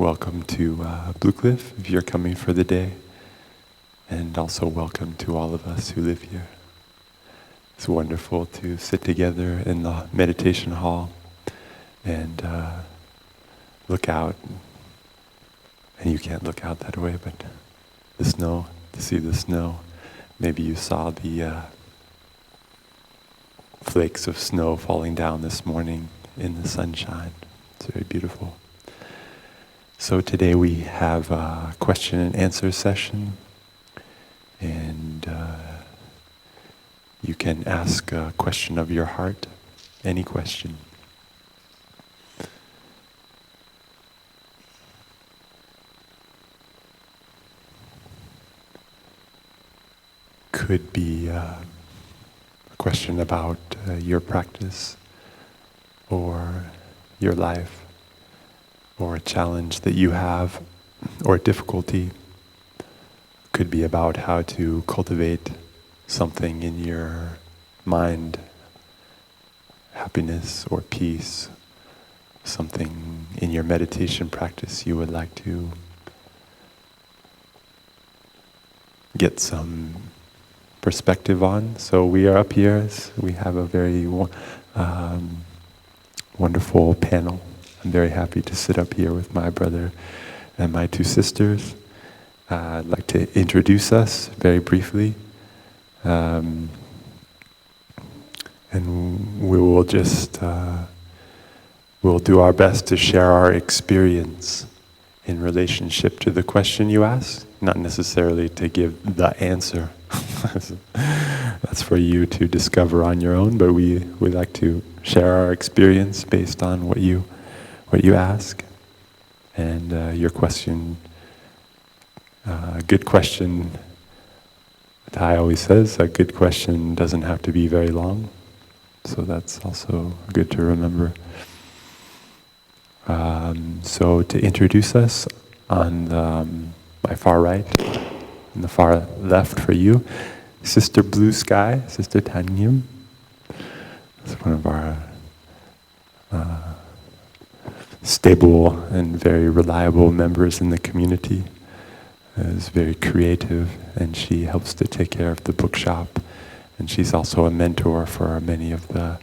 welcome to Blue Cliff if you're coming for the day, and also welcome to all of us who live here. It's wonderful to sit together in the meditation hall and look out, and you can't look out that way, but the snow, to see the snow. Maybe you saw the flakes of snow falling down this morning in the sunshine. It's very beautiful. So today we have a question and answer session, and you can ask a question of your heart, any question. Could be a question about your practice or your life, or a challenge that you have, or a difficulty. Could be about how to cultivate something in your mind, happiness or peace, something in your meditation practice you would like to get some perspective on. So we are up here, we have a very wonderful panel. I'm very happy to sit up here with my brother and my two sisters. I'd like to introduce us very briefly. And we will just, we'll do our best to share our experience in relationship to the question you asked, not necessarily to give the answer. That's for you to discover on your own, but we like to share our experience based on what you ask. And your question, a good question, Thai always says, a good question doesn't have to be very long. So that's also good to remember. So to introduce us, on my far right, and the far left for you, Sister Blue Sky, Sister Tanyim. It's one of our stable and very reliable members in the community. Is very creative, and she helps to take care of the bookshop, and she's also a mentor for many of the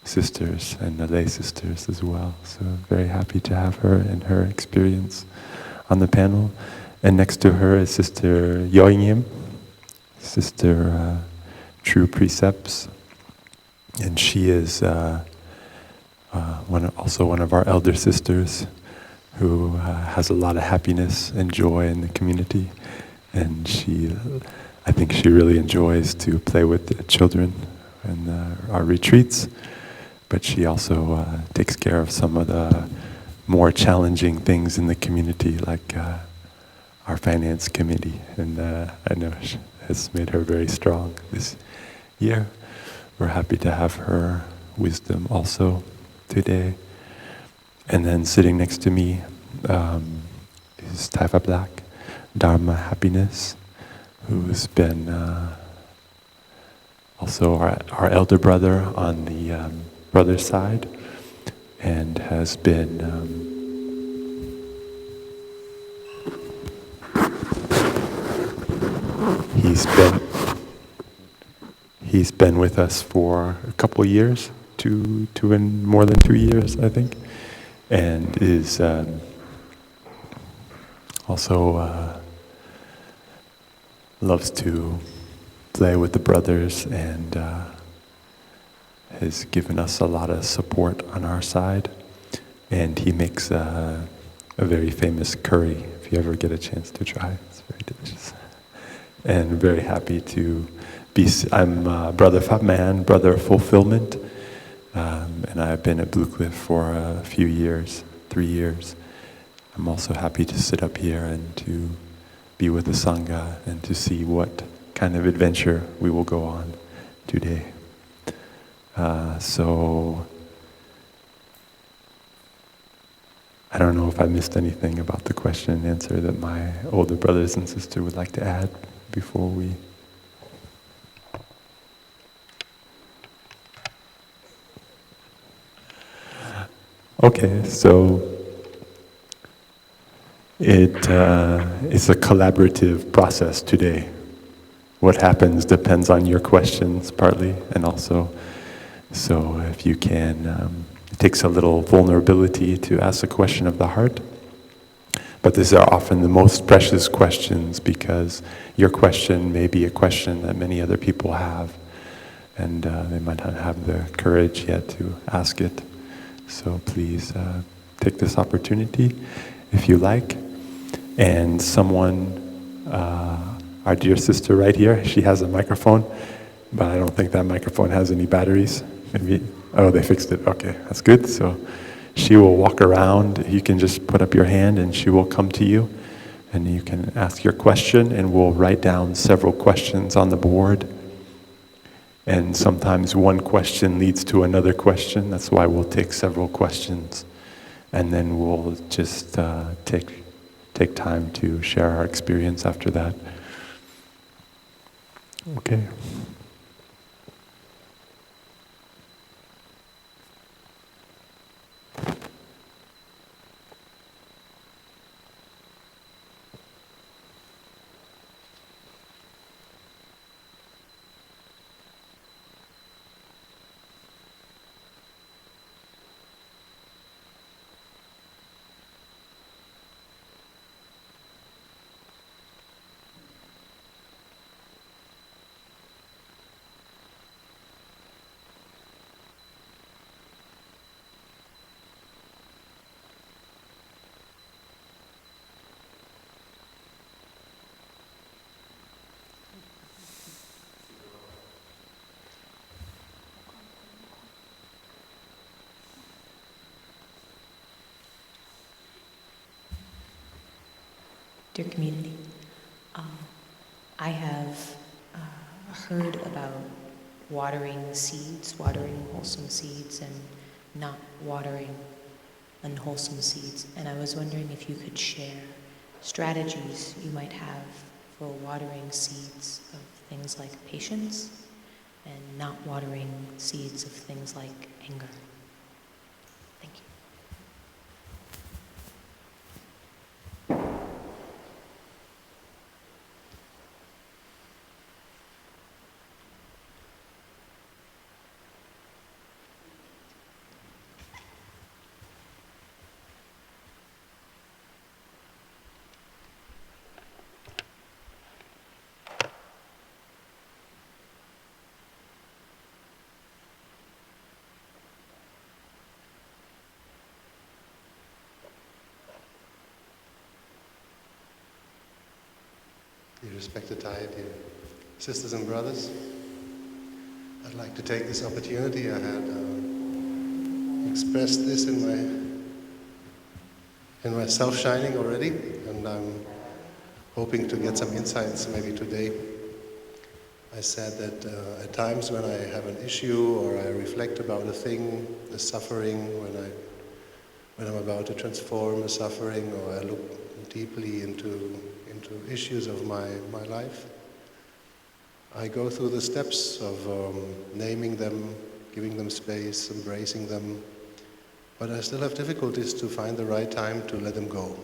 sisters and the lay sisters as well. So very happy to have her and her experience on the panel. And next to her is Sister Yoinyim, Sister True Precepts, and she is also one of our elder sisters who has a lot of happiness and joy in the community, and I think she really enjoys to play with the children in our retreats, but she also takes care of some of the more challenging things in the community, like our finance committee, and I know she has made her very strong this year. We're happy to have her wisdom also today. And then sitting next to me is Taifa Black, Dharma Happiness, who's been also our elder brother on the brother's side, and has been he's been with us for a couple of years, two and more than 2 years, I think. And is also loves to play with the brothers, and has given us a lot of support on our side. And he makes a very famous curry, if you ever get a chance to try. It's very delicious. And very happy to I'm Brother Fatman, Brother Fulfillment. And I've been at Blue Cliff for a few years, 3 years. I'm also happy to sit up here and to be with the Sangha and to see what kind of adventure we will go on today. So I don't know if I missed anything about the question and answer that my older brothers and sister would like to add before we... Okay, so It's a collaborative process today. What happens depends on your questions partly, and also, so if you can, it takes a little vulnerability to ask a question of the heart. But these are often the most precious questions because your question may be a question that many other people have, and they might not have the courage yet to ask it. So please take this opportunity if you like. And someone, our dear sister right here, she has a microphone, but I don't think that microphone has any batteries. Maybe, oh, they fixed it. Okay, that's good. So she will walk around. You can just put up your hand and she will come to you. And you can ask your question and we'll write down several questions on the board. And sometimes one question leads to another question. That's why we'll take several questions. And then we'll just take time to share our experience after that. Okay. Dear community, I have heard about watering seeds, watering wholesome seeds, and not watering unwholesome seeds. And I was wondering if you could share strategies you might have for watering seeds of things like patience and not watering seeds of things like anger. Thank you. Dear respected Thai, dear sisters and brothers, I'd like to take this opportunity. I had expressed this in my self-shining already, and I'm hoping to get some insights maybe today. I said that at times when I have an issue or I reflect about a thing, the suffering, when I'm about to transform a suffering, or I look deeply into issues of my life, I go through the steps of naming them, giving them space, embracing them, but I still have difficulties to find the right time to let them go,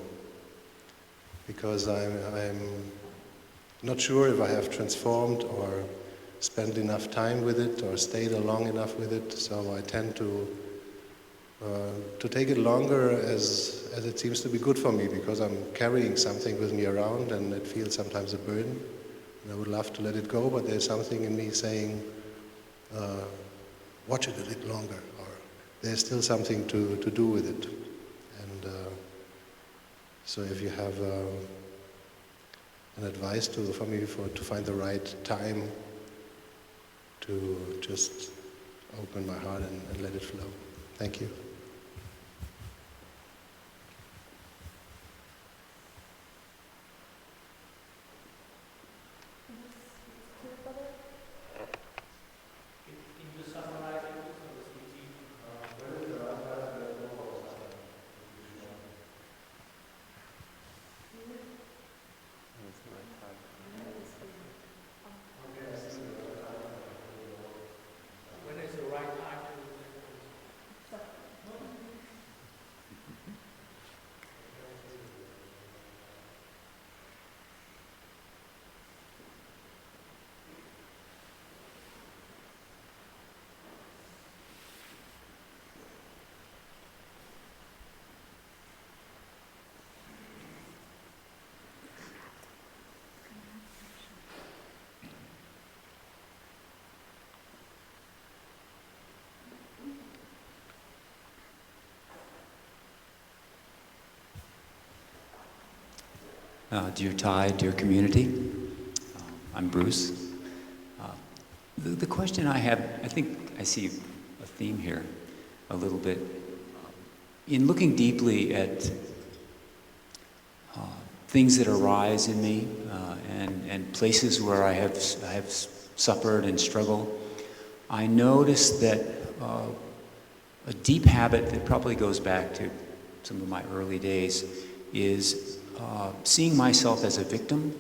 because I'm not sure if I have transformed or spent enough time with it or stayed long enough with it, so I tend to take it longer as it seems to be good for me, because I'm carrying something with me around and it feels sometimes a burden. And I would love to let it go, but there's something in me saying, watch it a little longer, or there's still something to do with it. And so if you have an advice for me to find the right time to just open my heart and let it flow. Thank you. Dear Ty, dear community, I'm Bruce. The question I have, I think I see a theme here a little bit. In looking deeply at things that arise in me and places where I have suffered and struggled, I noticed that a deep habit that probably goes back to some of my early days is seeing myself as a victim.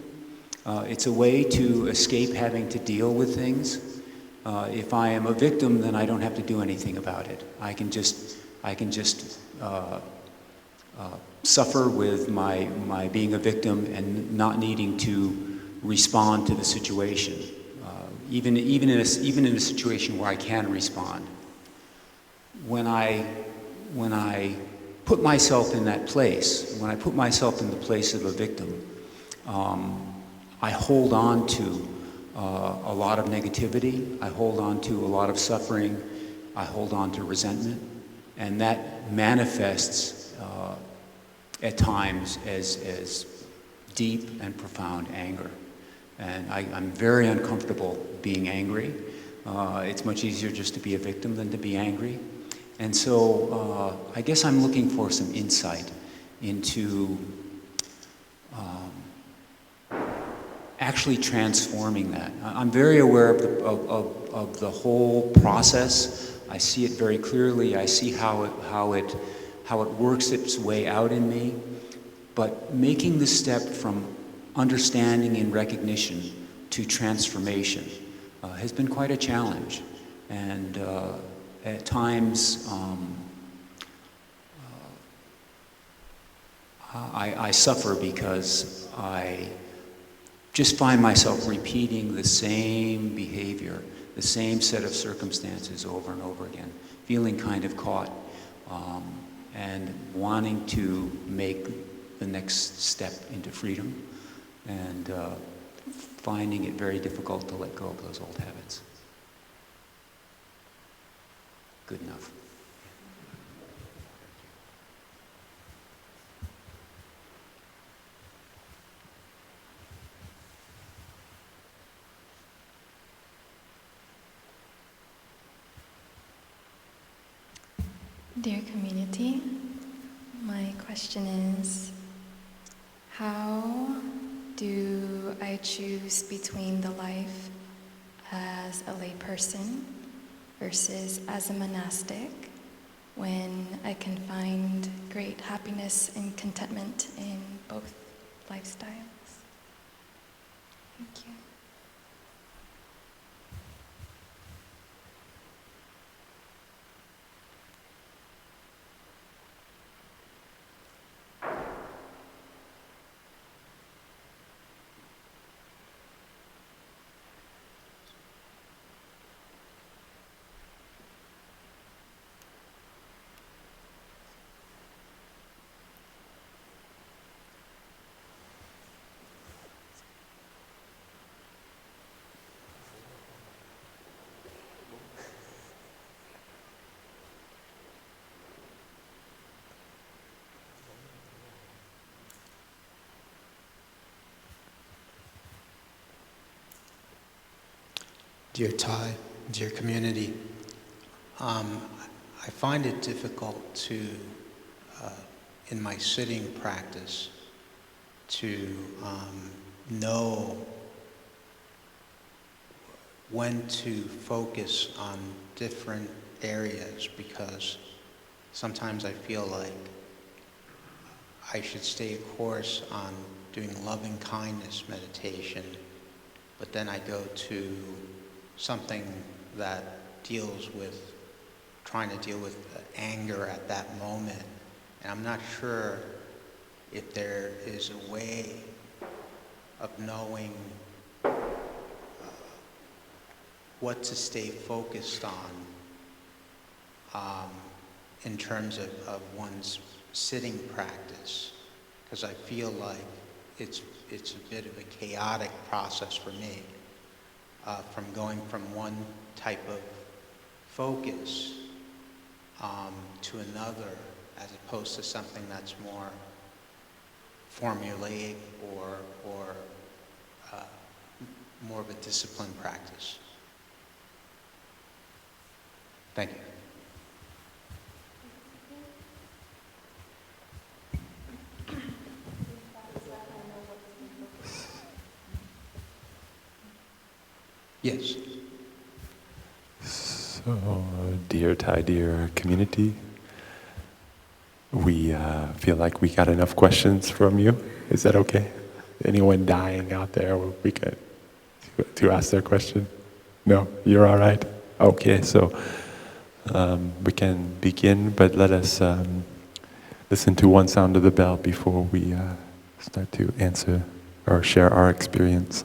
It's a way to escape having to deal with things. If I am a victim, then I don't have to do anything about it. I can just suffer with my being a victim and not needing to respond to the situation, even in a situation where I can respond. When I put myself in that place, when I put myself in the place of a victim, I hold on to a lot of negativity, I hold on to a lot of suffering, I hold on to resentment, and that manifests at times as deep and profound anger. And I'm very uncomfortable being angry. It's much easier just to be a victim than to be angry. And so I guess I'm looking for some insight into actually transforming that. I'm very aware of the whole process. I see it very clearly. I see how it works its way out in me. But making the step from understanding and recognition to transformation has been quite a challenge. And at times, I suffer because I just find myself repeating the same behavior, the same set of circumstances over and over again, feeling kind of caught, and wanting to make the next step into freedom, and finding it very difficult to let go of those old habits. Good enough. Dear community, my question is, how do I choose between the life as a layperson versus as a monastic when I can find great happiness and contentment in both lifestyles? Thank you. Dear Ty, dear community, I find it difficult to, in my sitting practice, to know when to focus on different areas, because sometimes I feel like I should stay a course on doing loving kindness meditation, but then I go to something that deals with trying to deal with anger at that moment, and I'm not sure if there is a way of knowing what to stay focused on in terms of one's sitting practice, because I feel like it's a bit of a chaotic process for me, from going from one type of focus to another, as opposed to something that's more formulaic or more of a disciplined practice. Thank you. Yes. So, dear Thai, dear community, we feel like we got enough questions from you. Is that okay? Anyone dying out there, we could to ask their question? No, you're all right. Okay, so we can begin, but let us listen to one sound of the bell before we start to answer or share our experience.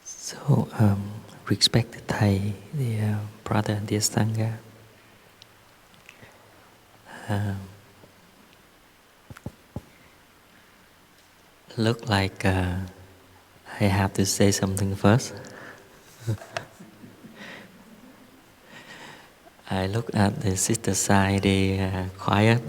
So, respected Thai, dear brother, dear Sangha, look like I have to say something first. I look at the sister side, they are quiet.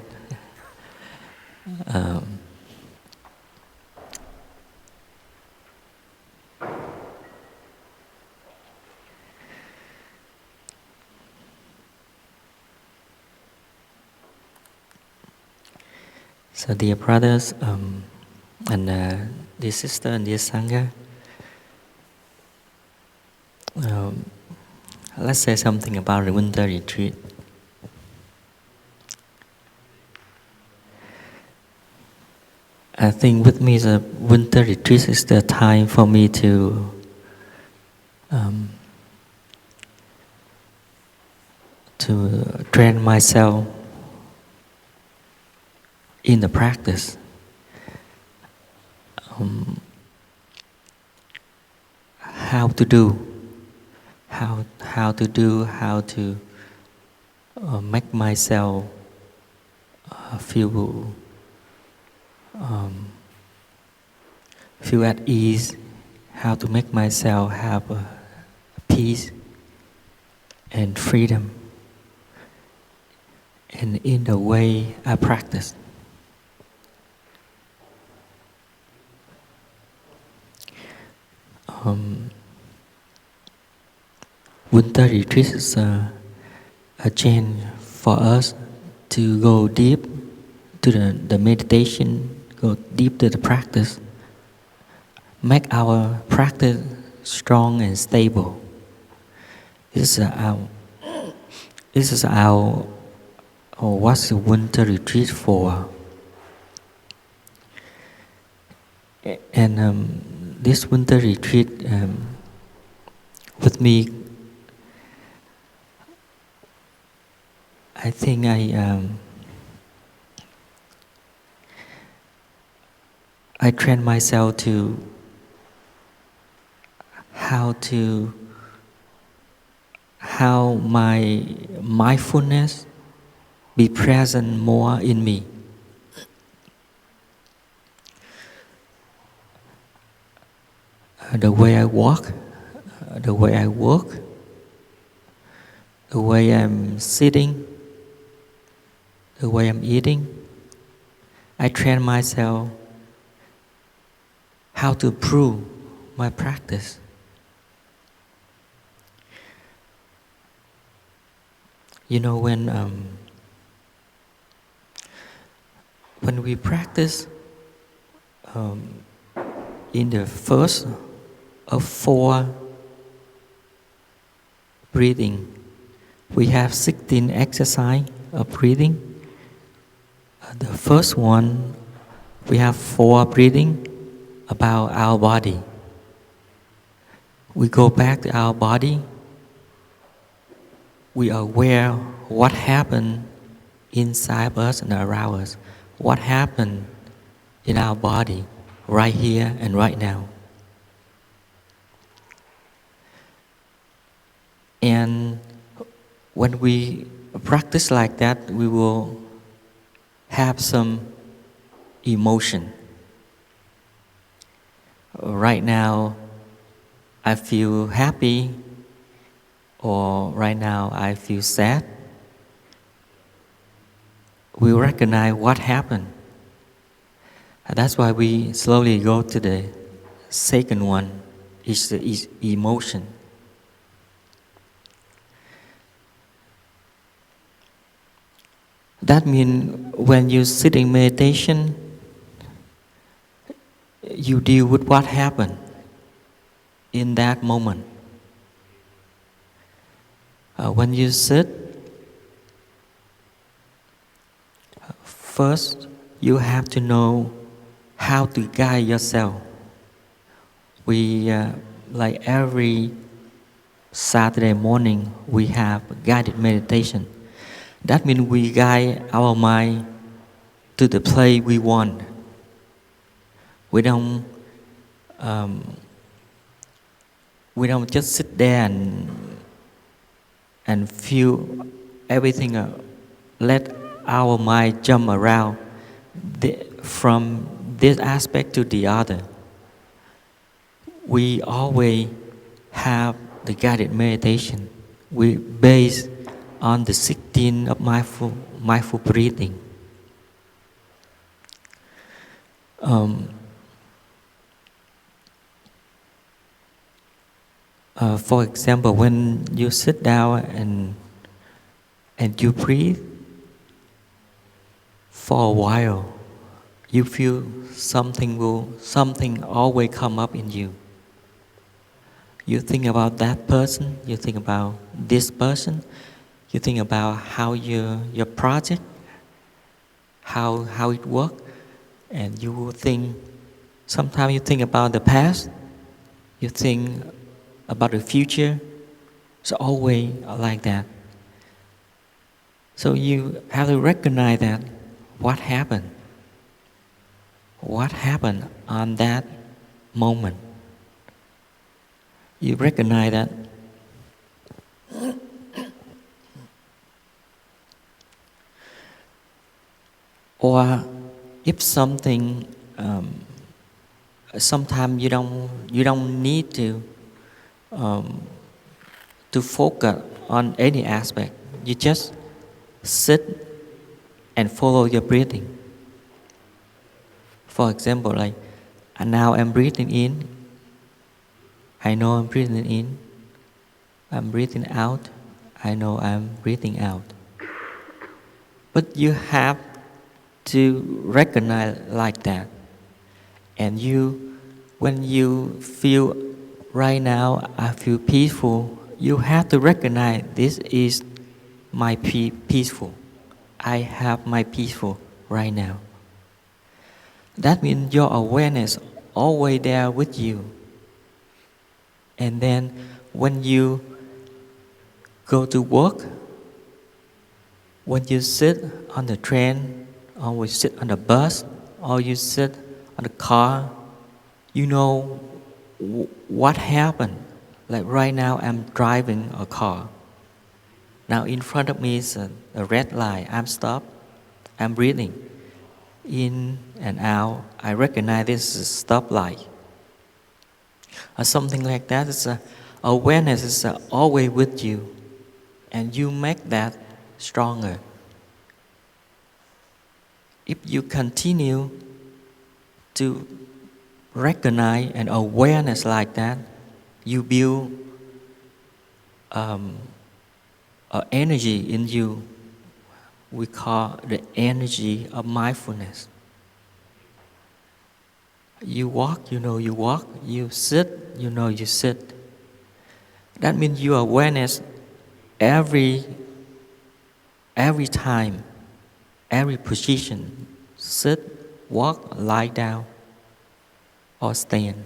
So, dear brothers and dear sister and dear Sangha, let's say something about the winter retreat. I think with me the winter retreat is the time for me to train myself in the practice. How to do, how to make myself feel at ease, how to make myself have peace and freedom, and in the way I practice. Winter retreat is a chance for us to go deep to the meditation, go deep to the practice, make our practice strong and stable. This is our what's the winter retreat for? And this winter retreat with me, I think I train myself to how my mindfulness be present more in me. The way I walk, the way I work, the way I'm sitting, the way I'm eating, I train myself how to improve my practice. You know, when we practice in the first of 4 breathing, we have 16 exercise of breathing. The first one, we have 4 breathing about our body. We go back to our body. We are aware what happened inside us and around us. What happened in our body right here and right now. And when we practice like that, we will have some emotion. Right now, I feel happy, or right now I feel sad. We recognize what happened. That's why we slowly go to the second one, is the emotion. That means when you sit in meditation, you deal with what happened in that moment. When you sit, first you have to know how to guide yourself. We, like every Saturday morning, we have guided meditation. That means we guide our mind to the place we want. We don't just sit there and feel everything. Let our mind jump around from this aspect to the other. We always have the guided meditation. We base on the 16 of mindful breathing. For example, when you sit down and you breathe for a while, you feel something always come up in you. You think about that person, you think about this person, you think about how your project, how it works, and you will think, sometimes you think about the past, you think about the future. It's always like that. So you have to recognize that what happened on that moment. You recognize that. Or if something, sometimes you don't need to focus on any aspect. You just sit and follow your breathing. For example, like now I'm breathing in. I know I'm breathing in. I'm breathing out. I know I'm breathing out. But you have to recognize like that. And when you feel right now, I feel peaceful, you have to recognize this is my peaceful. I have my peaceful right now. That means your awareness always there with you. And then when you go to work, when you sit on the train, or you sit on the bus, or you sit on the car, you know what happened. Like right now, I'm driving a car. Now in front of me is a red light. I'm stopped. I'm breathing in and out. I recognize this is a stoplight. Or something like that. It's awareness is always with you, and you make that stronger. If you continue to recognize an awareness like that, you build an energy in you. We call the energy of mindfulness. You walk, you know you walk. You sit, you know you sit. That means your awareness every time, every position, sit, walk, lie down, or stand.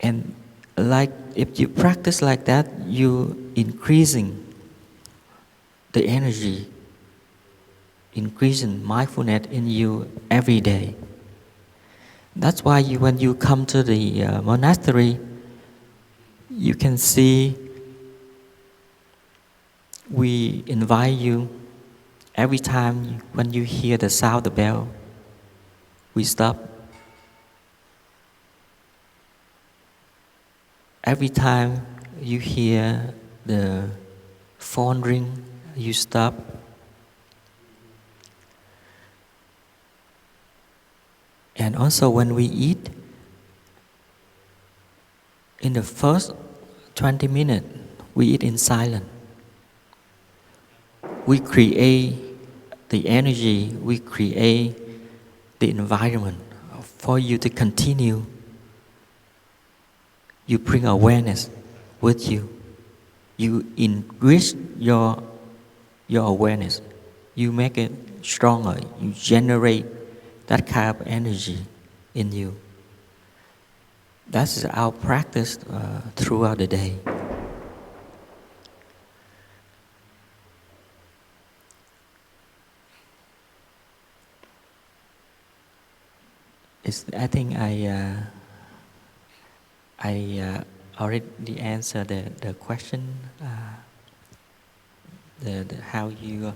And like if you practice like that, you increasing the energy, increasing mindfulness in you every day. That's why when you come to the monastery, you can see we invite you every time when you hear the sound of the bell, we stop. Every time you hear the phone ring, you stop. And also when we eat, in the first 20 minutes, we eat in silence. We create the energy, we create the environment for you to continue. You bring awareness with you. You enrich your awareness. You make it stronger. You generate that kind of energy in you. That's our practice throughout the day. I think I already answered the question. The how you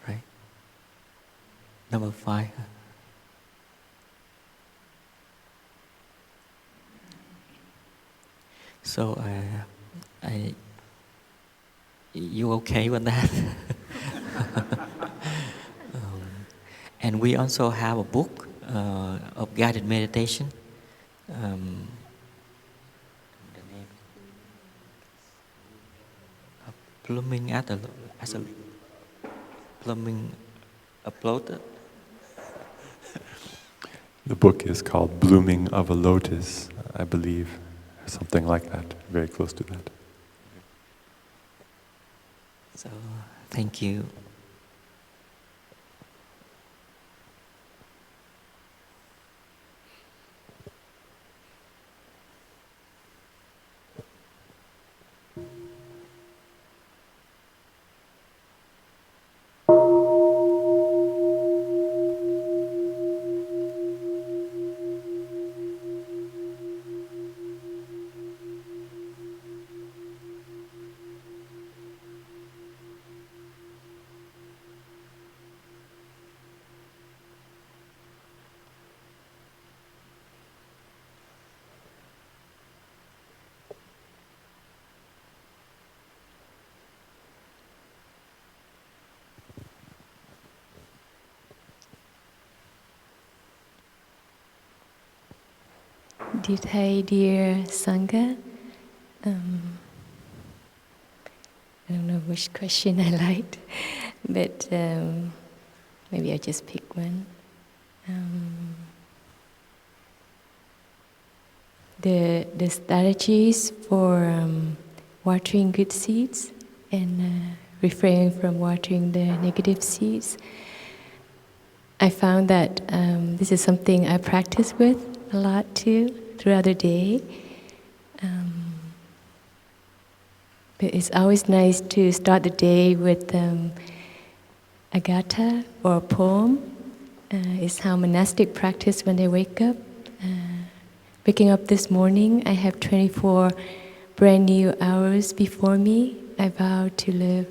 right. Number 5. So you okay with that? And we also have a book of guided meditation. The name Blooming as a Blooming uploaded. The book is called Blooming of a Lotus, I believe, something like that, very close to that. So, thank you. Dear Thầy, dear Sangha, I don't know which question I liked, but maybe I just pick one. The strategies for watering good seeds and refraining from watering the negative seeds. I found that this is something I practice with a lot too throughout the day. But it's always nice to start the day with a gatha or a poem. It's how monastic practice when they wake up. Waking up this morning, I have 24 brand new hours before me. I vow to live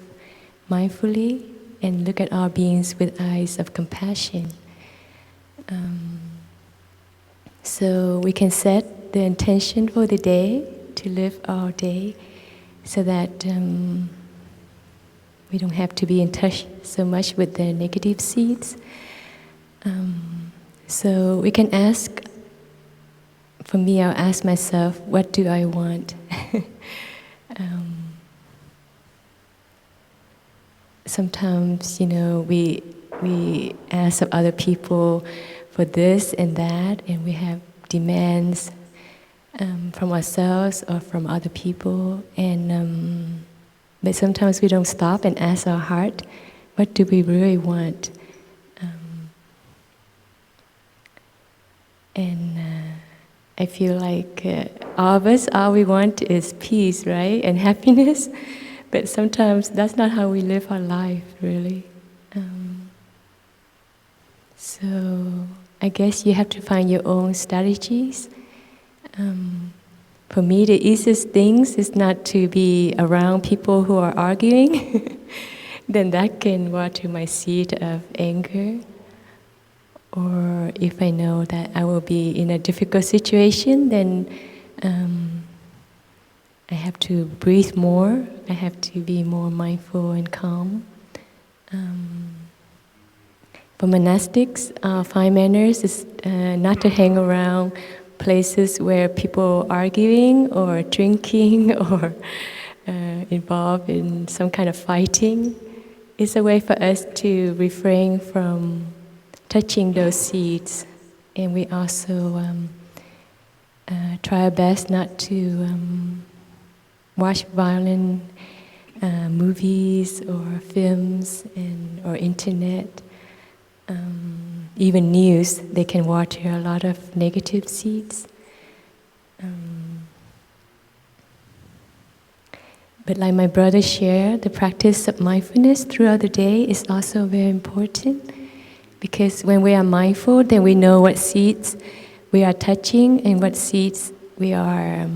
mindfully and look at all beings with eyes of compassion. So we can set the intention for the day to live all day so that we don't have to be in touch so much with the negative seeds. So we can ask, for me, I'll ask myself, what do I want? Sometimes, we ask of other people for this and that, and we have demands from ourselves or from other people. And but sometimes we don't stop and ask our heart, what do we really want? I feel like all of us, all we want is peace, right? And happiness. But sometimes that's not how we live our life, really. So I guess you have to find your own strategies. For me, the easiest things is not to be around people who are arguing. Then that can water my seed of anger. Or if I know that I will be in a difficult situation, then I have to breathe more. I have to be more mindful and calm. For monastics, fine manners is not to hang around places where people are arguing or drinking or involved in some kind of fighting. It's a way for us to refrain from touching those seeds, and we also try our best not to watch violent movies or films or internet, even news. They can water a lot of negative seeds. But like my brother shared, the practice of mindfulness throughout the day is also very important. Because when we are mindful, then we know what seeds we are touching and what seeds we are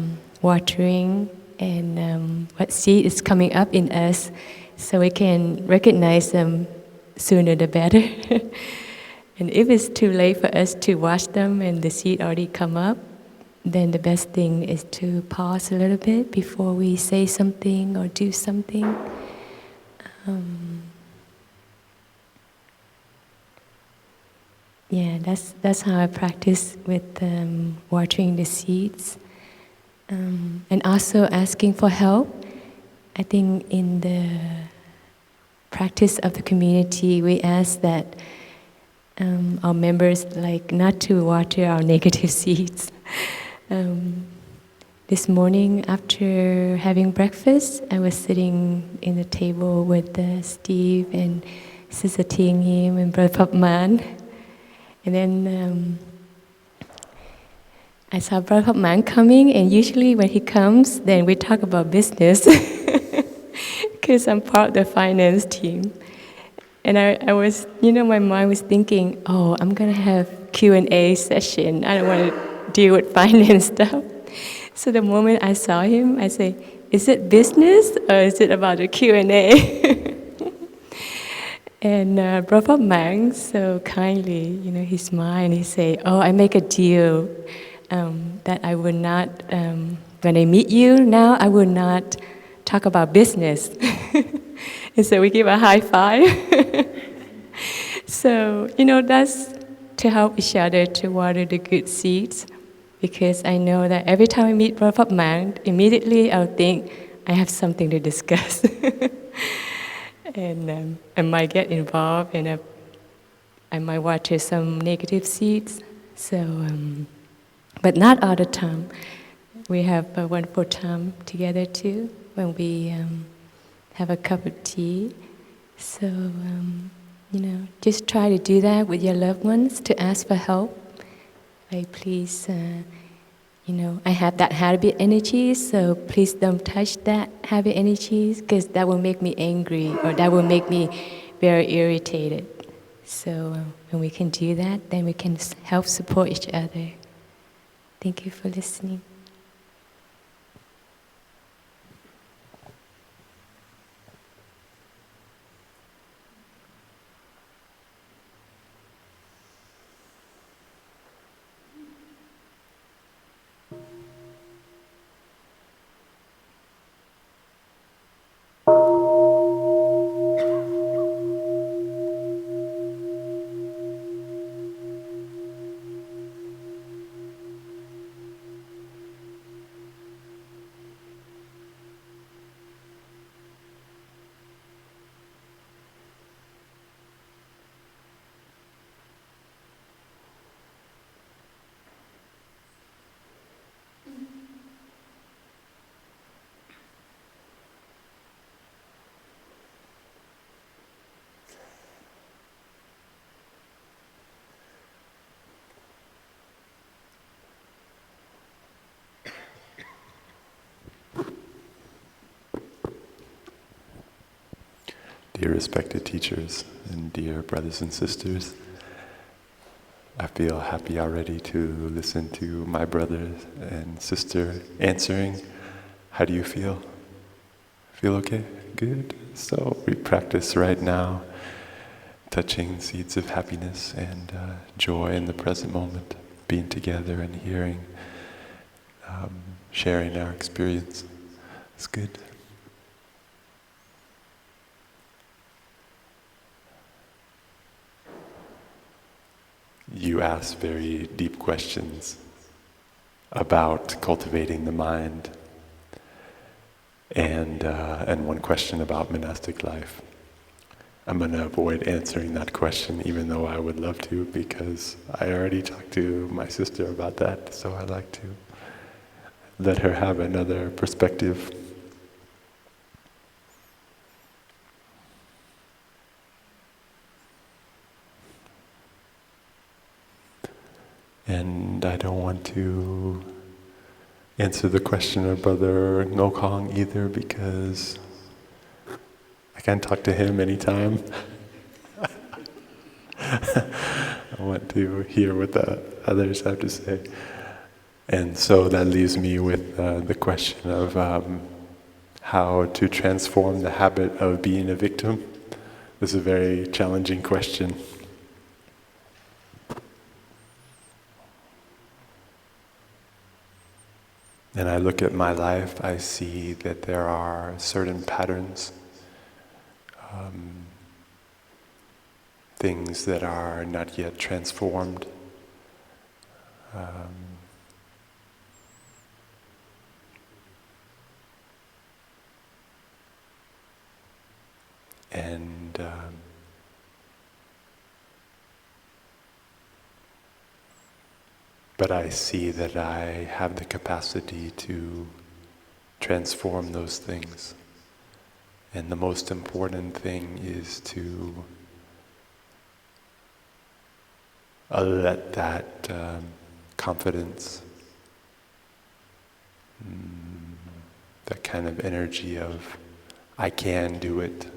watering and what seed is coming up in us, so we can recognize them sooner the better. And if it's too late for us to watch them and the seed already come up, then the best thing is to pause a little bit before we say something or do something. Yeah, that's how I practice with watering the seeds. And also asking for help. I think in the practice of the community, we ask that our members not to water our negative seeds. This morning, after having breakfast, I was sitting in the table with Steve and Sister Ting Him and Brother Papman. And then I saw Brother Papman coming, and usually when he comes, then we talk about business, because I'm part of the finance team. And I was, my mind was thinking, oh, I'm going to have Q&A session. I don't want to deal with finance stuff. So the moment I saw him, I say, is it business or is it about the Q&A? And Brother Papman so kindly, he smiled and he said, oh, I make a deal that I will not, when I meet you now, I will not talk about business. And so we give a high five. So, that's to help each other to water the good seeds. Because I know that every time I meet Brother Papman, immediately I'll think, I have something to discuss. And I might get involved in a I might water some negative seeds. So, but not all the time. We have a wonderful time together too when we have a cup of tea. So, just try to do that with your loved ones, to ask for help. Like, please, I have that habit energy, so please don't touch that habit energies, because that will make me angry, or that will make me very irritated. So when we can do that, then we can help support each other. Thank you for listening. Dear respected teachers and dear brothers and sisters, I feel happy already to listen to my brother and sister answering. How do you feel? Feel okay? Good. So we practice right now, touching seeds of happiness and joy in the present moment, being together and hearing, sharing our experience. It's good. You ask very deep questions about cultivating the mind, and one question about monastic life. I'm going to avoid answering that question, even though I would love to, because I already talked to my sister about that, so I'd like to let her have another perspective. And I don't want to answer the question of Brother Ngokong either, because I can't talk to him anytime. I want to hear what the others have to say. And so that leaves me with the question of how to transform the habit of being a victim. This is a very challenging question. And I look at my life, I see that there are certain patterns, things that are not yet transformed, but I see that I have the capacity to transform those things. And the most important thing is to let that confidence, that kind of energy of I can do it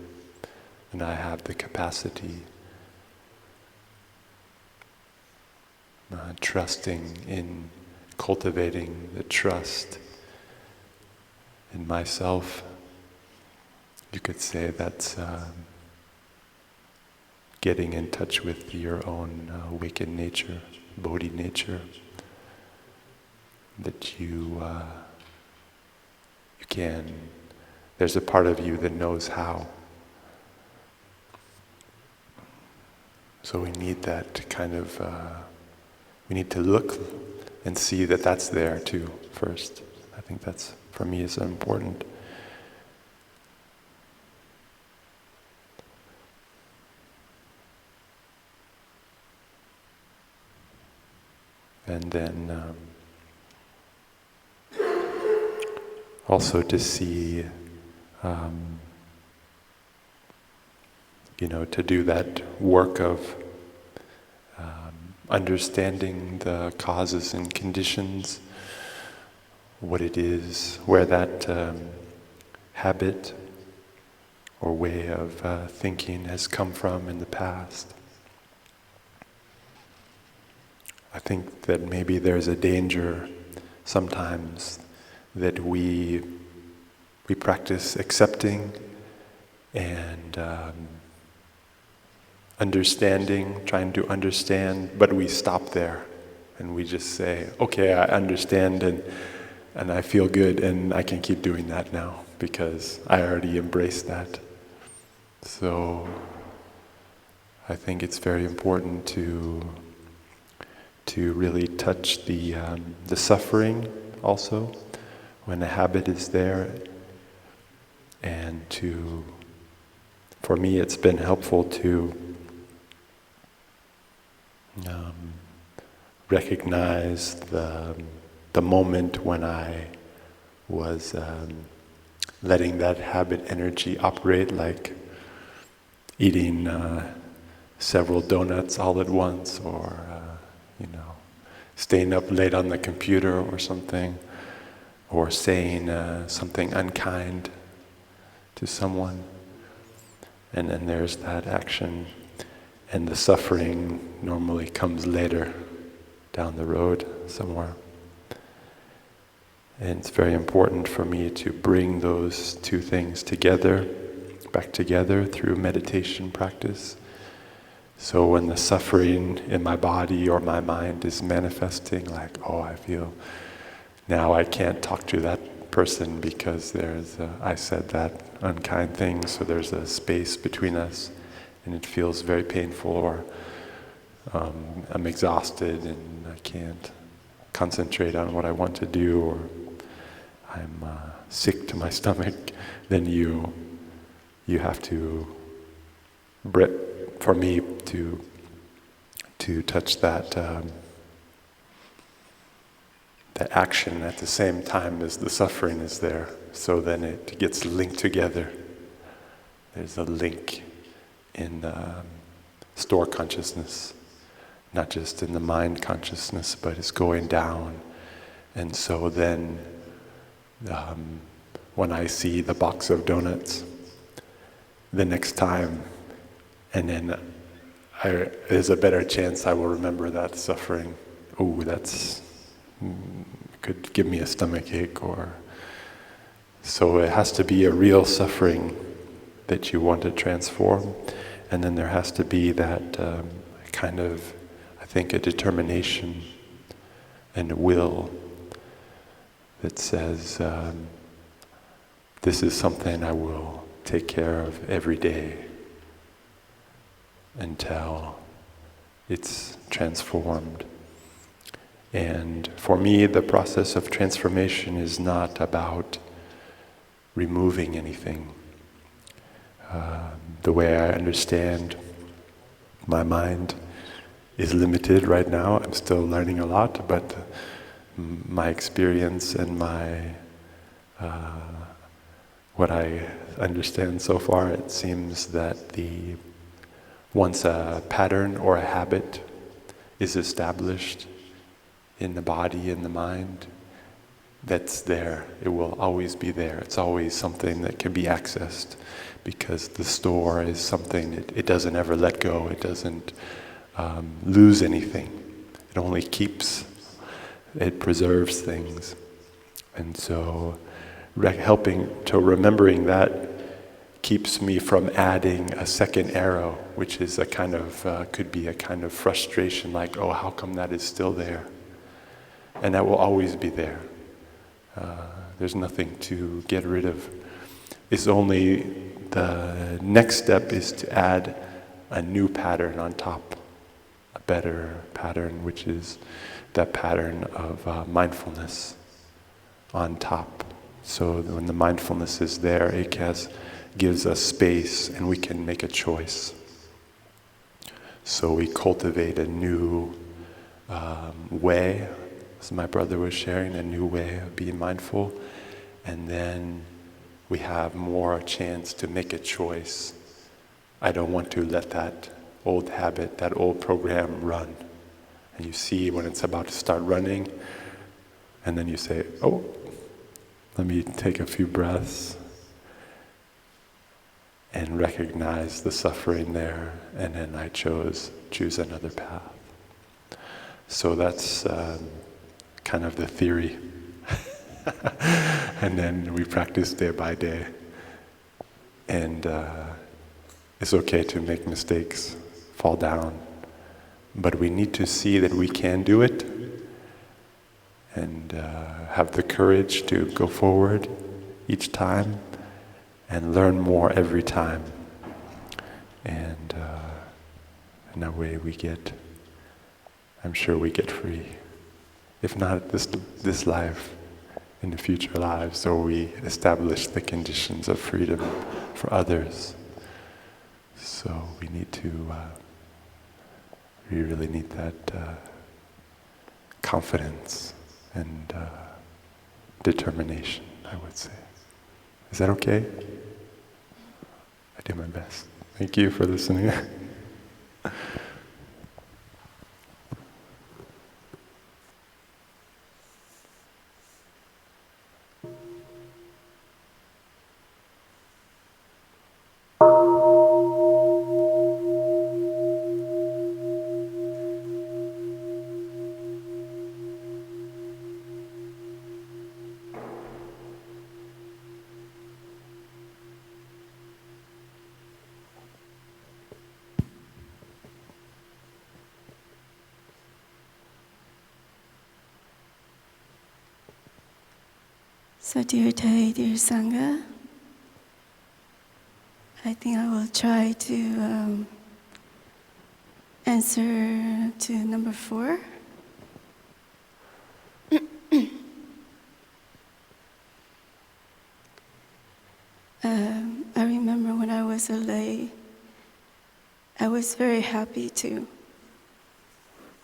and I have the capacity, trusting in cultivating the trust in myself. You could say that's getting in touch with your own awakened nature, Bodhi nature, that you can, there's a part of you that knows how. So we need that kind of, we need to look and see that that's there too, first. I think that's, for me, is important. And then also to see, to do that work of understanding the causes and conditions, what it is, where that habit or way of thinking has come from in the past. I think that maybe there's a danger sometimes that we practice accepting and understanding, trying to understand, but we stop there and we just say, okay, I understand and I feel good and I can keep doing that now because I already embraced that. So I think it's very important to really touch the suffering also when a habit is there, and for me it's been helpful to recognize the moment when I was letting that habit energy operate, like eating several donuts all at once, or staying up late on the computer or something, or saying something unkind to someone. And then there's that action, and the suffering normally comes later, down the road somewhere. And it's very important for me to bring those two things together, back together through meditation practice. So when the suffering in my body or my mind is manifesting, like, oh, I feel now I can't talk to that person because I said that unkind thing, so there's a space between us and it feels very painful, or I'm exhausted and I can't concentrate on what I want to do, or I'm sick to my stomach, then you have to, for me, to touch that action at the same time as the suffering is there. So then it gets linked together. There's a link in the store consciousness, not just in the mind consciousness, but it's going down. And so then when I see the box of donuts the next time, and then there's a better chance I will remember that suffering. Oh, that's could give me a stomach ache, or so it has to be a real suffering that you want to transform, and then there has to be that kind of, I think, a determination and a will that says, this is something I will take care of every day until it's transformed. And for me, the process of transformation is not about removing anything. The way I understand my mind is limited right now. I'm still learning a lot, but my experience and what I understand so far, it seems that once a pattern or a habit is established in the body, in the mind, that's there. It will always be there. It's always something that can be accessed, because the store is something, it doesn't ever let go. It doesn't lose anything. It only keeps, it preserves things. And so remembering that keeps me from adding a second arrow, which is a kind of, could be a kind of frustration, like, oh, how come that is still there? And that will always be there. There's nothing to get rid of. It's only the next step is to add a new pattern on top, a better pattern, which is that pattern of mindfulness on top. So when the mindfulness is there, it gives us space and we can make a choice. So we cultivate a new way, as my brother was sharing, a new way of being mindful. And then we have more chance to make a choice. I don't want to let that old habit, that old program run. And you see when it's about to start running, and then you say, oh, let me take a few breaths and recognize the suffering there, and then I choose another path. So that's kind of the theory. And then we practice day by day. And it's okay to make mistakes, fall down, but we need to see that we can do it and have the courage to go forward each time and learn more every time. And in that way I'm sure we get free. If not this life, in the future lives, or we establish the conditions of freedom for others. So we really need that confidence and determination, I would say. Is that okay? I did my best. Thank you for listening. So dear Thầy, dear Sangha, I think I will try to answer to number 4. I remember when I was a lay, I was very happy too.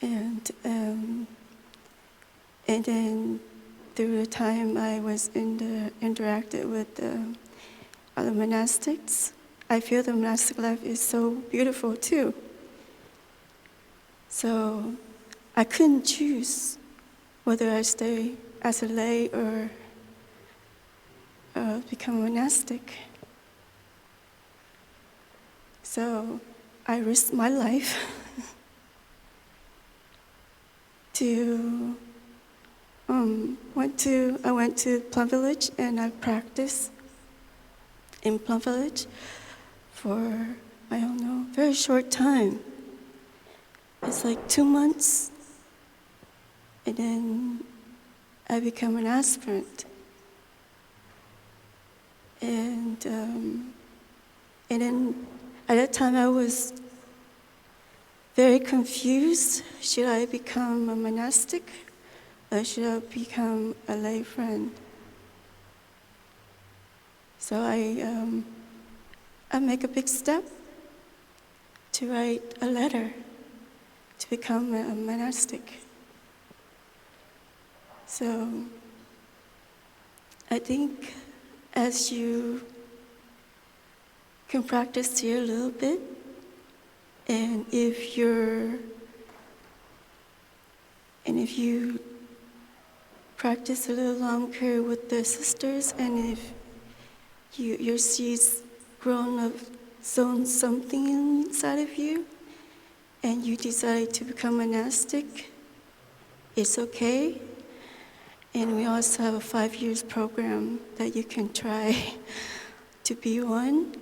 And then through the time I was interacted with other monastics, I feel the monastic life is so beautiful too. So I couldn't choose whether I stay as a lay or become a monastic. So I risked my life to I went to Plum Village and I practiced in Plum Village for, I don't know, very short time. It's like 2 months, and then I become an aspirant. And then at that time I was very confused. Should I become a monastic? Or should I become a lay friend? So I make a big step to write a letter to become a monastic. So I think as you can practice here a little bit, and if you practice a little longer with the sisters, and if your seeds sown something inside of you, and you decide to become monastic, it's okay. And we also have a 5 years program that you can try to be one.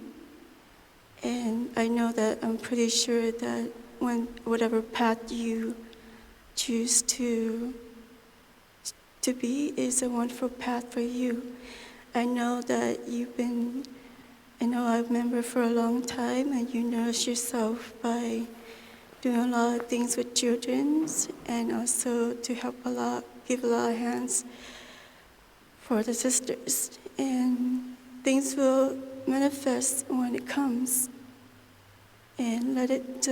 And I know that I'm pretty sure that whatever path you choose to be is a wonderful path for you. I know that I've been a member for a long time, and you nourish yourself by doing a lot of things with children, and also to give a lot of hands for the sisters. And things will manifest when it comes. And let it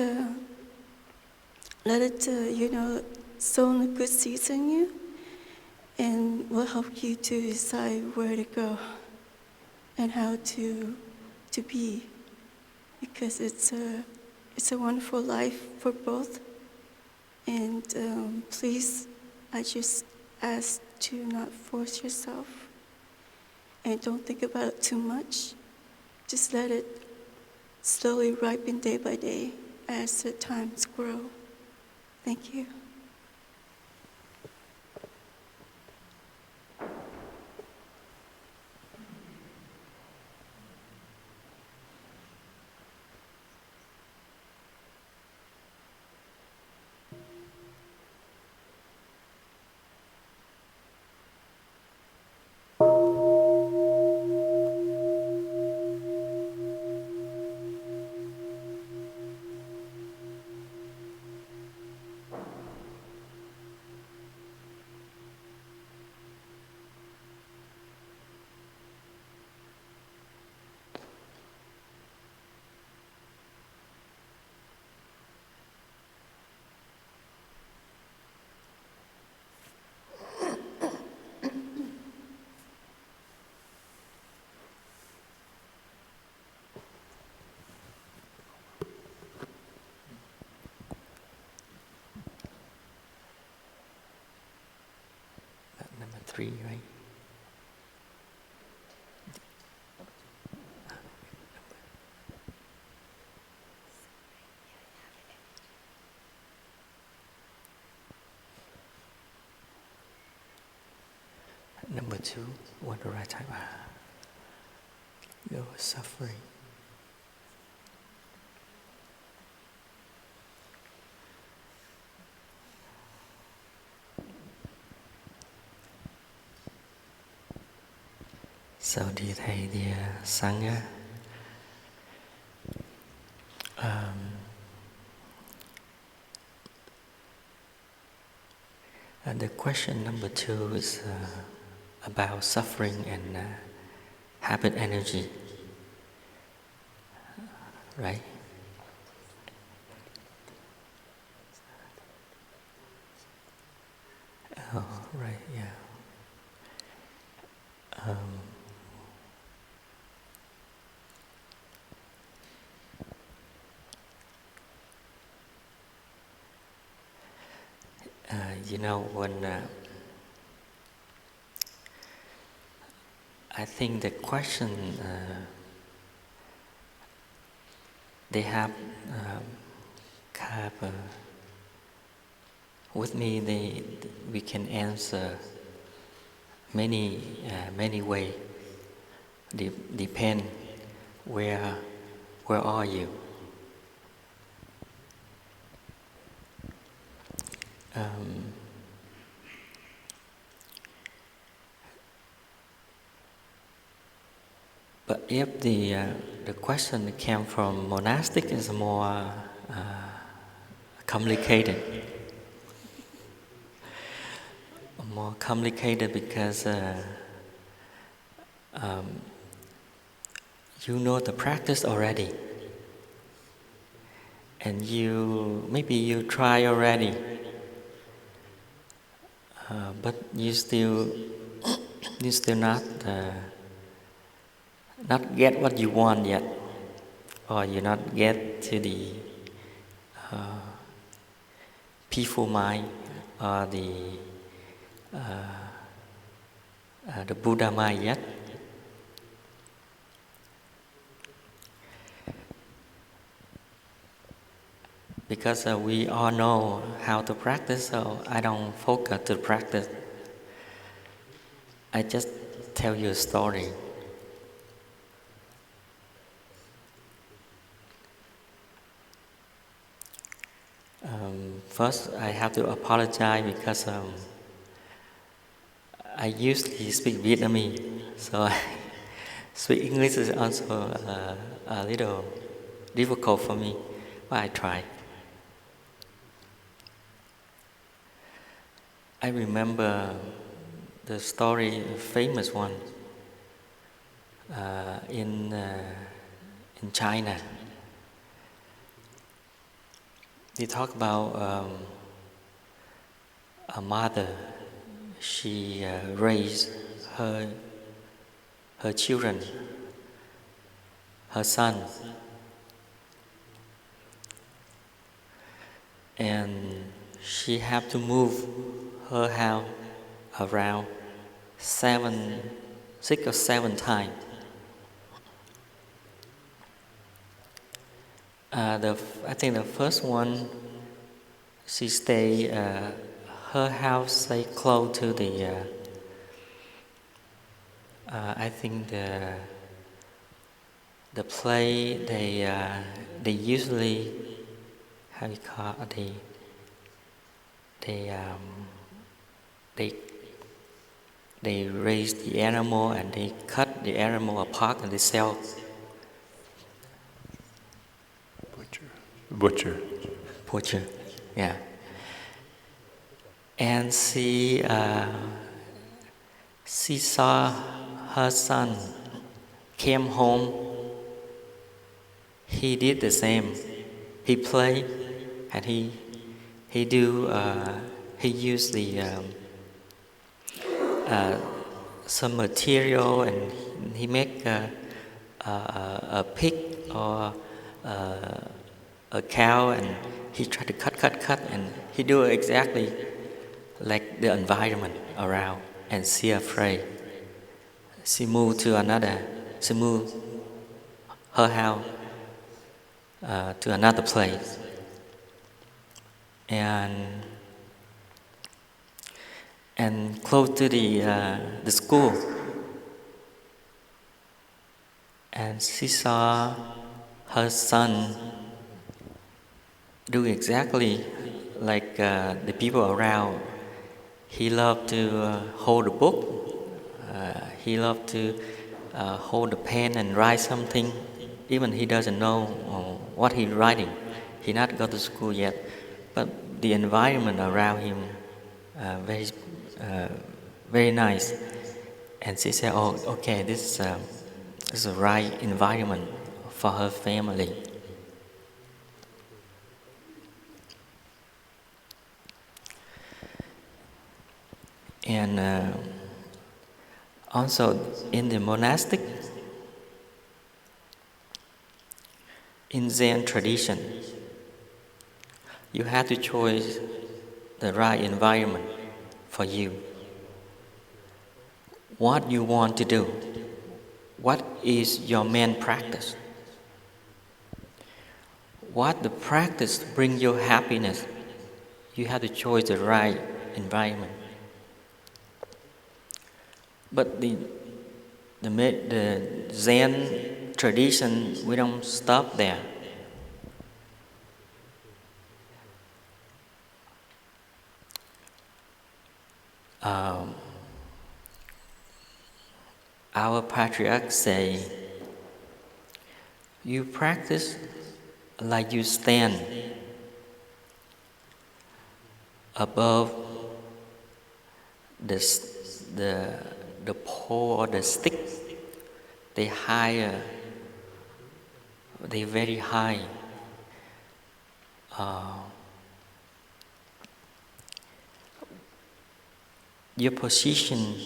sown a good seeds in you and will help you to decide where to go and how to be, because it's a wonderful life for both. And please, I just ask to not force yourself and don't think about it too much. Just let it slowly ripen day by day as the times grow. Thank you. Number 3, right? Number 2, what do I type? Your suffering. Sau đi thầy thì sáng á, the question number 2 is about suffering and habit energy, right? Oh, right, yeah. You know, when I think the question they have with me, we can answer many ways. Depend where are you. But if the question came from monastic, is more complicated. More complicated because you know the practice already, and maybe you try already, but you still not get what you want yet, or you not get to the peaceful mind or the Buddha mind yet. Because we all know how to practice, so I don't focus to practice. I just tell you a story. First, I have to apologize because I usually speak Vietnamese, so speak English is also a little difficult for me, but I try. I remember the story, a famous one, in China. They talk about a mother, she raised her children, her son, and she had to move her house around 6 or 7 times. I think the first one, she stayed. Her house stay close to the. I think the play they usually, how you call it, they raise the animal and they cut the animal apart and they sell. Butcher, yeah. And she saw her son came home. He did the same. He played and he used the some material and he make a pig or a cow and he tried to cut and he do exactly like the environment around, and she afraid. She moved her house to another place, and close to the school, and she saw her son do exactly like the people around. He loved to hold a book. He loved to hold a pen and write something. Even he doesn't know what he's writing. He not go to school yet, but the environment around him very nice. And she said, "Oh, okay, this is the right environment for her family." And also in the monastic, in Zen tradition, you have to choose the right environment for you. What you want to do, what is your main practice, what the practice bring you happiness, you have to choose the right environment. But the Zen tradition, we don't stop there. Our patriarchs say, you practice like you stand above the pole or the stick. They higher, they very high. Your position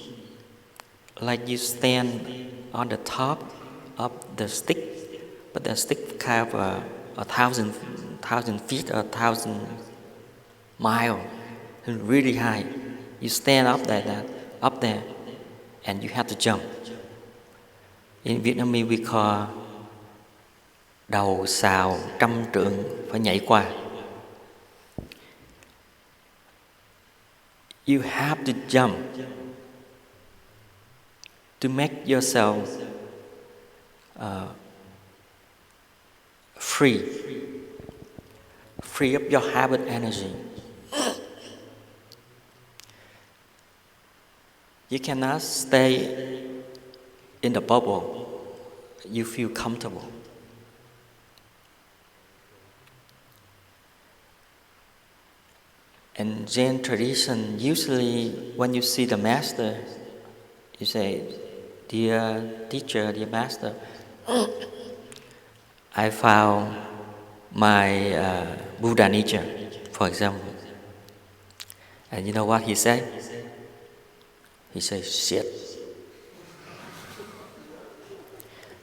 like you stand on the top of the stick, but the stick have 1,000 feet or 1,000 miles, really high. You stand up there, and you have to jump. In Vietnamese we call đầu sào trăm trượng, phải nhảy qua. You have to jump to make yourself free up your habit energy. You cannot stay in the bubble. You feel comfortable. In Zen tradition, usually when you see the master, you say, "Dear teacher, dear master, I found my Buddha nature," for example. And you know what he said? He said, shit.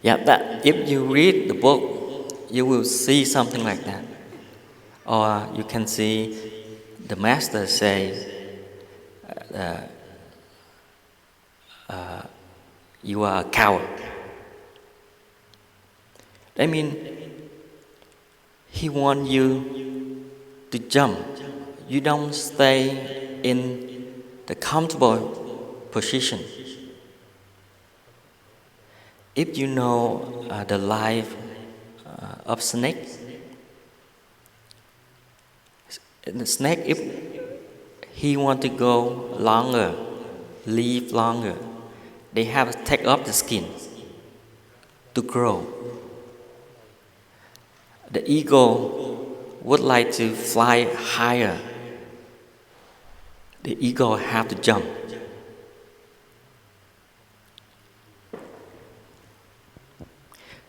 Yeah, that if you read the book, you will see something like that. Or you can see the master say, you are a coward. I mean, he wants you to jump. You don't stay in the comfortable position. If you know the life of snake, the snake, if he want to go longer, live longer, they have to take off the skin to grow. The eagle would like to fly higher. The eagle have to jump.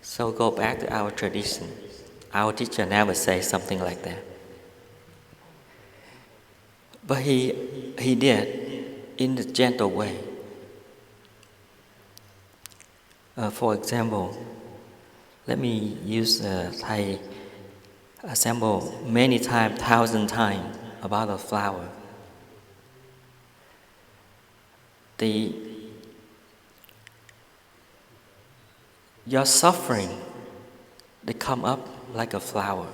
So go back to our tradition. Our teacher never says something like that. But he did in a gentle way. For example, let me use Thai example many times, 1,000 times about a flower. Your suffering, they come up like a flower.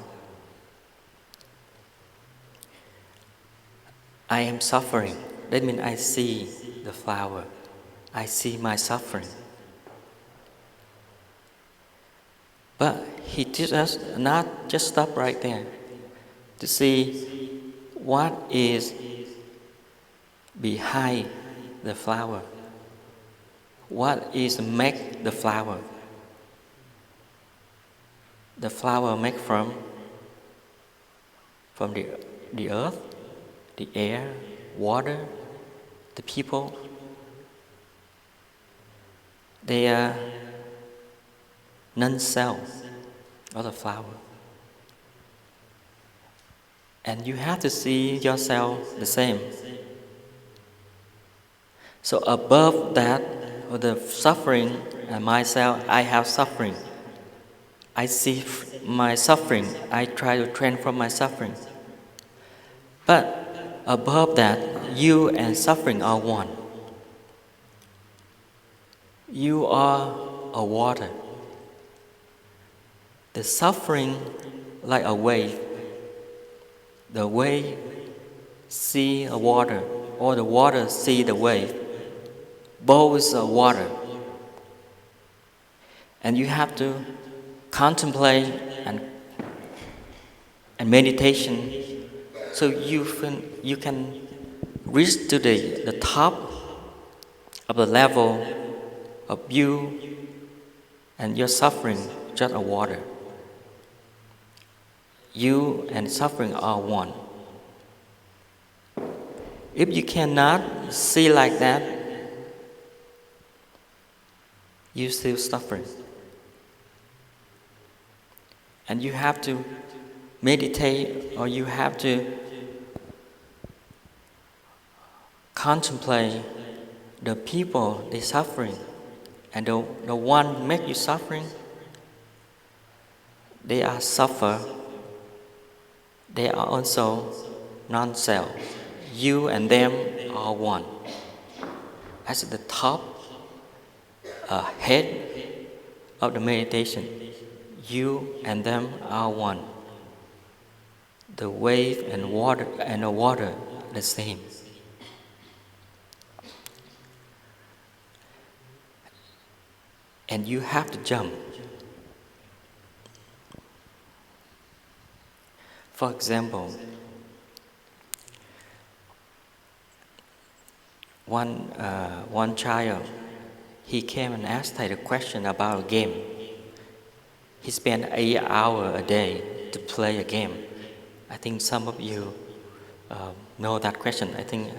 I am suffering. That means I see the flower. I see my suffering. But he teaches us not just stop right there, to see what is behind the flower. What is make the flower? The flower make from the earth, the air, water, the people. They are non-self of the flower. And you have to see yourself the same. So above that, the suffering and myself, I have suffering. I see my suffering. I try to transform my suffering. But above that, you and suffering are one. You are a water. The suffering like a wave. The wave see a water, or the water see the wave. Both are water. And you have to contemplate and meditation, so you can reach to the top of the level of you and your suffering, just a water. You and suffering are one. If you cannot see like that, you still suffering. And you have to meditate, or you have to contemplate the people they suffering, and the one make you suffering, they are suffer. They are also non-self. You and them are one. As the top head of the meditation, you and them are one. The wave and the water the same. And you have to jump. For example, one child, he came and asked Thầy a question about a game. He spent 8 hours a day to play a game. I think some of you know that question. I think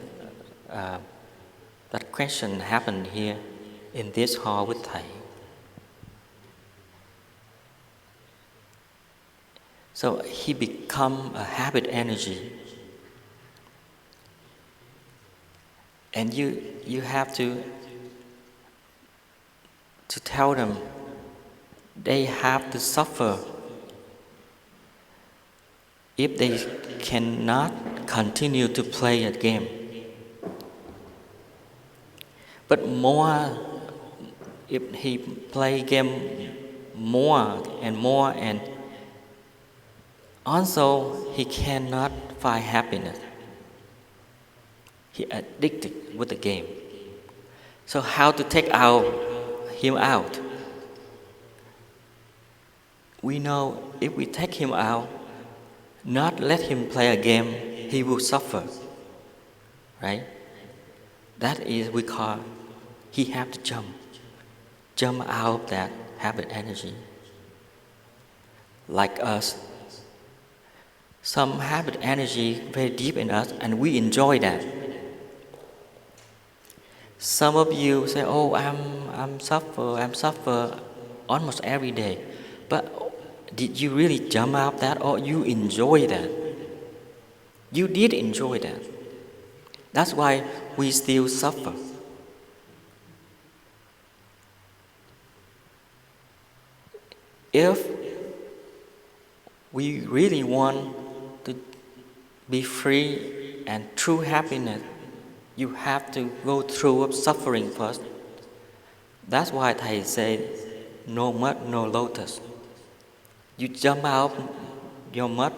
that question happened here in this hall with Thầy. So he become a habit energy. And you have to tell them they have to suffer if they cannot continue to play a game. But more, if he play game more, and also he cannot find happiness. He addicted with the game. So how to take him out? We know if we take him out, not let him play a game, he will suffer, right? That is, we call, he have to jump out of that habit energy. Like us, some habit energy very deep in us, and we enjoy that. Some of you say, "Oh, I'm suffer almost every day," but did you really jump out of that, or you enjoy that? You did enjoy that. That's why we still suffer. If we really want to be free and true happiness, you have to go through suffering first. That's why Thầy said, no mud, no lotus. You jump out your mud,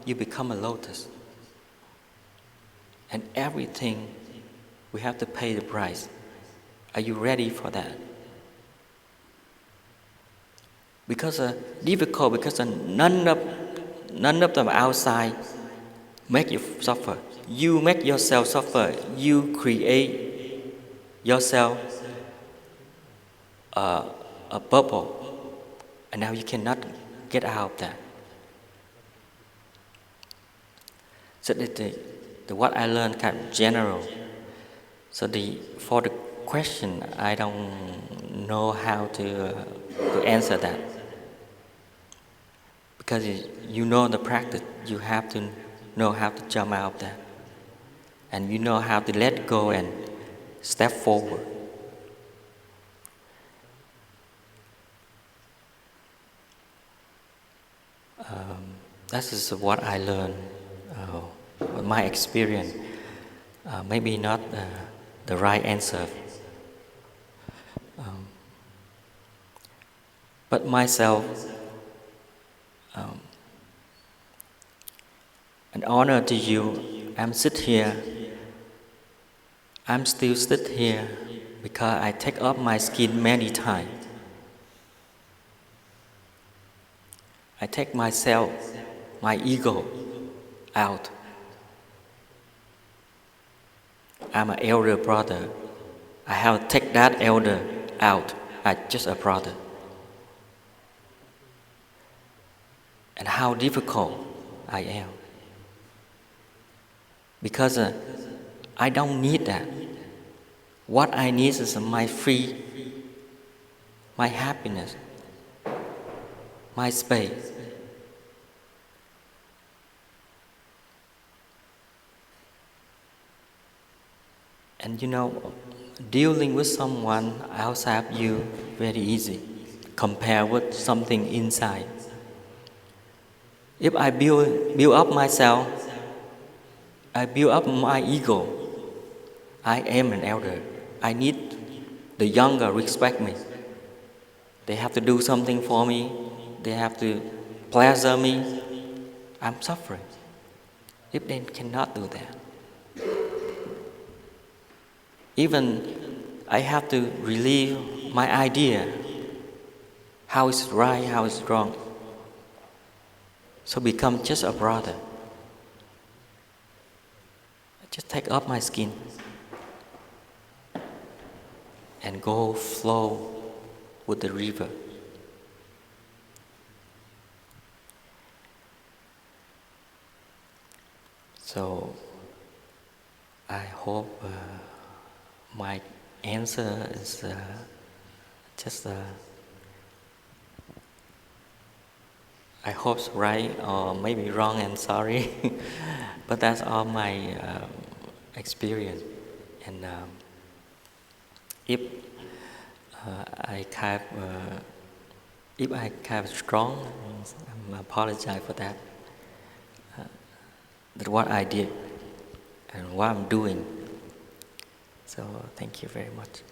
you become a lotus. And everything, we have to pay the price. Are you ready for that? Because difficult, because none of them outside make you suffer. You make yourself suffer. You create yourself a bubble, and now you cannot get out of that. So what I learned kind of general. So for the question, I don't know how to answer that. Because you know the practice, you have to know how to jump out of that. And you know how to let go and step forward. That is what I learned, my experience. Maybe not the right answer. But myself, an honor to you. I'm still sit here because I take off my skin many times. I take myself, my ego, out. I'm an elder brother. I have to take that elder out. I'm just a brother. And how difficult I am. Because I don't need that. What I need is my free, my happiness, my space. And dealing with someone outside you very easy compared with something inside. If I build up myself, I build up my ego. I am an elder. I need the younger respect me. They have to do something for me. They have to pleasure me. I'm suffering if they cannot do that. Even I have to relieve my idea, how is right, how is wrong. So become just a brother. I just take off my skin and go flow with the river. So I hope my answer is just I hope it's right or maybe wrong, and sorry. But that's all my experience. And if I kind of strong, I apologize for that. That's what I did and what I'm doing. So thank you very much.